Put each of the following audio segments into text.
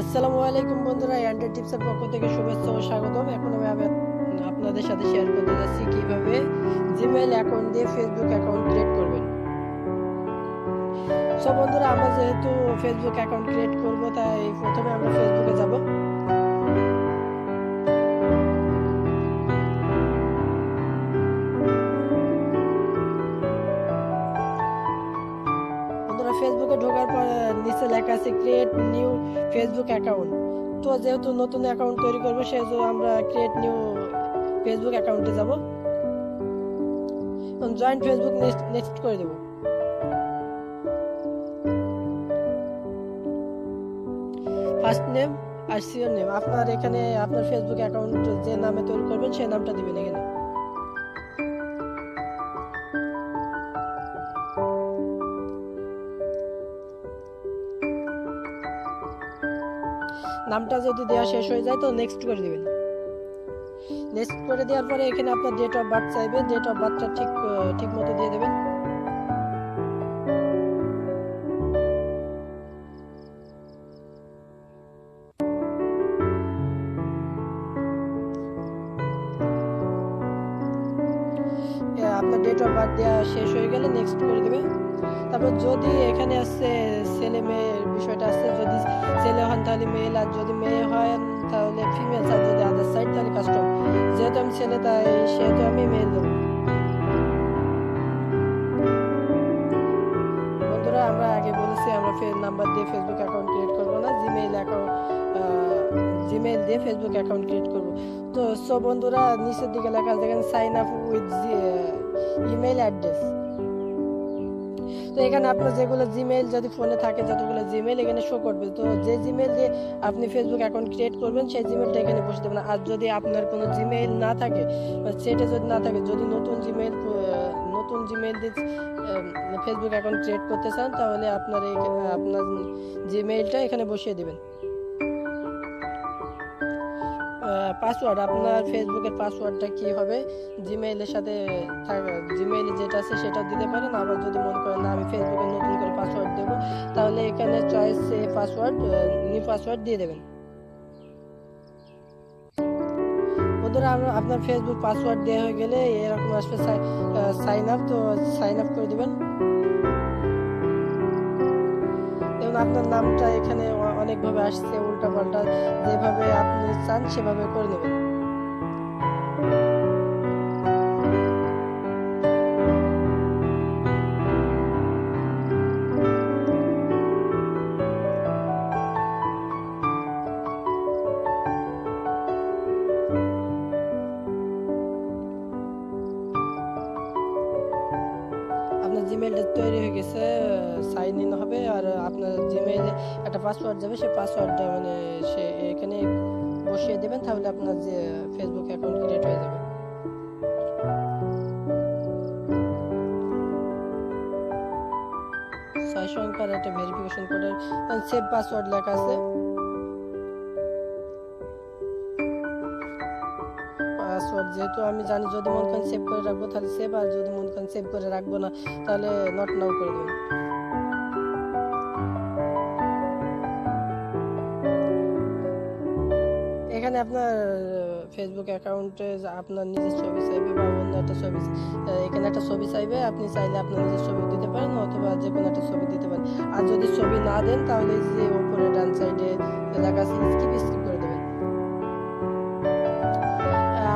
আসসালামু আলাইকুম বন্ধুরা, অ্যান্ড্রয়েড টিপসের পক্ষ থেকে শুভেচ্ছা ও স্বাগতম। এখন আমি আপনাদের সাথে শেয়ার করতে যাচ্ছি কিভাবে জিমেইল অ্যাকাউন্ট দিয়ে ফেসবুক অ্যাকাউন্ট ক্রিয়েট করবেন। সো বন্ধুরা, আমরা যেহেতু ফেসবুক অ্যাকাউন্ট ক্রিয়েট করব, তাই প্রথমে আমরা ফেসবুকে যাব। বন্ধুরা, ফেসবুকে ঢোকার পর নিচে লেখা আছে ক্রিয়েট নিউ ফেসবুক অ্যাকাউন্ট। তো যেহেতু নতুন অ্যাকাউন্ট তৈরি করবো, সেহেতু আমরা ক্রিয়েট নিউ ফেসবুক অ্যাকাউন্টে যাব। জয়েন্ট ফেসবুক নেক্সট করে দেব। ফার্স্ট নেম আর সিওর নেম, আপনার এখানে আপনার ফেসবুক অ্যাকাউন্ট যে নামে তৈরি করবেন সেই নামটা দিবেন এখানে। নামটা যদি দেওয়া শেষ হয়ে যায় তো নেক্সট করে দিবেন। নেক্সট করে দেওয়ার পরে এখানে আপনার ডেট অফ বার্থ চাইবে, ডেট অফ বার্থটা ঠিক মতো দিয়ে দেবেন। আপনার ডেট অফ বার্থ দেওয়া শেষ হয়ে গেলে নেক্সট করে দেবে। তারপর যদি এখানে আসছে ছেলে মেয়ের বিষয়টা আসছে, যদি ছেলে হন তাহলে মেল, আর যদি মেয়ে হয় তাহলে ফিমেল, আর যদি আদার সাইড তাহলে কাস্টম। যেহেতু আমি ছেলে তাই সেহেতু আমি মেল দেবো। বন্ধুরা, আমরা আগে বলেছি আমরা নাম্বার দিয়ে ফেসবুক অ্যাকাউন্ট ক্রিয়েট করবো না, জিমেইল দিয়ে ফেসবুক অ্যাকাউন্ট ক্রিয়েট করবো। তো সো বন্ধুরা, নিচের দিকে লেখা দেখেন sign up with email address. তো এখানে আপনার যেগুলো জিমেইল যদি ফোনে থাকে, যতগুলো জিমেইল এখানে শো করবে। তো যে জিমেইল দিয়ে আপনি ফেসবুক অ্যাকাউন্ট ক্রিয়েট করবেন সেই জিমেইলটা এখানে বসে দেবেন। আর যদি আপনার কোনো জিমেইল না থাকে, সেটা যদি না থাকে, যদি নতুন জিমেইল দিয়ে ফেসবুক অ্যাকাউন্ট ক্রিয়েট করতে চান, তাহলে আপনার জিমেইলটা এখানে বসিয়ে দেবেন। পাসওয়ার্ড, আপনার ফেসবুকের পাসওয়ার্ডটা কি হবে, জিমেইলের সাথে জিমেইলে যেটা আছে সেটাও দিতে পারেন। আবার যদি মনে করেন না আমি ফেসবুকে নতুন করে পাসওয়ার্ড দেবো, তাহলে এখানে চয়েস পাসওয়ার্ড, নিউ পাসওয়ার্ড দিয়ে দেবেন। বন্ধুরা, আপনার ফেসবুক পাসওয়ার্ড দেওয়া হয়ে গেলে এরকম আসবে সাইন আপ। তো সাইন আপ করে দেবেন। এবং আপনার নামটা এখানে অনেকভাবে আসছে উল্টা পাল্টা, যেভাবে আপনি চান সেভাবে করে নেবেন। আপনার জিমেইলটা তৈরি হয়ে গেছে, সাইন ইন হবে, আর আপনার জিমেইলে একটা পাসওয়ার্ড যাবে, সেই পাসওয়ার্ডটা সে এখানে বসিয়ে দেবেন, তাহলে আপনার যে ফেসবুক অ্যাকাউন্ট ক্রিয়েট হয়ে যাবে। 6 সংখ্যার একটা ভেরিফিকেশন কোডের সেভ পাসওয়ার্ড লেখা আছে। পাসওয়ার্ড যেহেতু আমি জানি, যদি মনে করেন সেভ করে রাখবো তাহলে সেভ, আর যদি মনে করেন সেভ করে রাখবো না তাহলে নট নাও করে দেবেন। এখানে আপনার ফেসবুক অ্যাকাউন্টে আপনার নিজের ছবি চাইবে বা অন্য একটা ছবি, এখানে একটা ছবি চাইবে, আপনি চাইলে আপনার নিজের ছবি দিতে পারেন অথবা যে কোনো একটা ছবি দিতে পারেন। আর যদি ছবি না দেন তাহলে যে উপরে ডান সাইডে লেখা আছে স্কিপ করে দেবেন।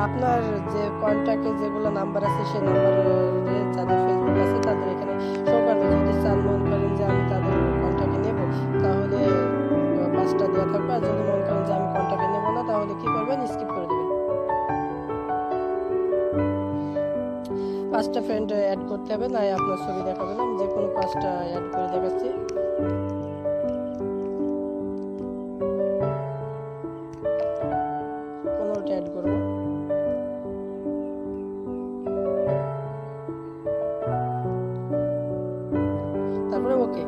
আপনার যে কন্ট্যাক্টে যেগুলো নাম্বার আছে সেই নাম্বারে যাদের ফেসবুক আছে তাদের এখানে শো করবে। যদি চান মনে করেন যে আমি তাদের কন্ট্যাক্টে নেব, তাহলে 5টা দেওয়া থাকবে। আর যদি মনে করেন যে আমি কন্ট্যাক্টে নেব না, তাহলে কি করবেন, স্কিপ করে দেবেন। 5টা ফ্রেন্ড অ্যাড করতে হবে, না আপনার ছবি দেখাবে না। আমি যে কোনো 5টা অ্যাড করে দেখাচ্ছি। অ্যাড করবো। তারপরে ওকে।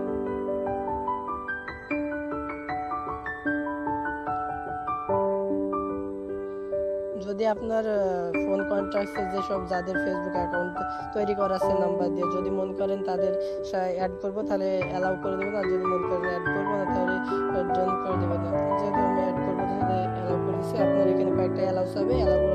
যদি আপনার ফোন কন্ট্যাক্টসে যেসব যাদের ফেসবুক অ্যাকাউন্ট তৈরি করা আছে নাম্বার দিয়ে, যদি মনে করেন তাদের অ্যাড করবো তাহলে অ্যালাউ করে দেবেন, আর যদি মনে করেন অ্যাড করবো না তাহলে ডান করে দেবেন। যে পৌঁছাবে, অ্যালাউ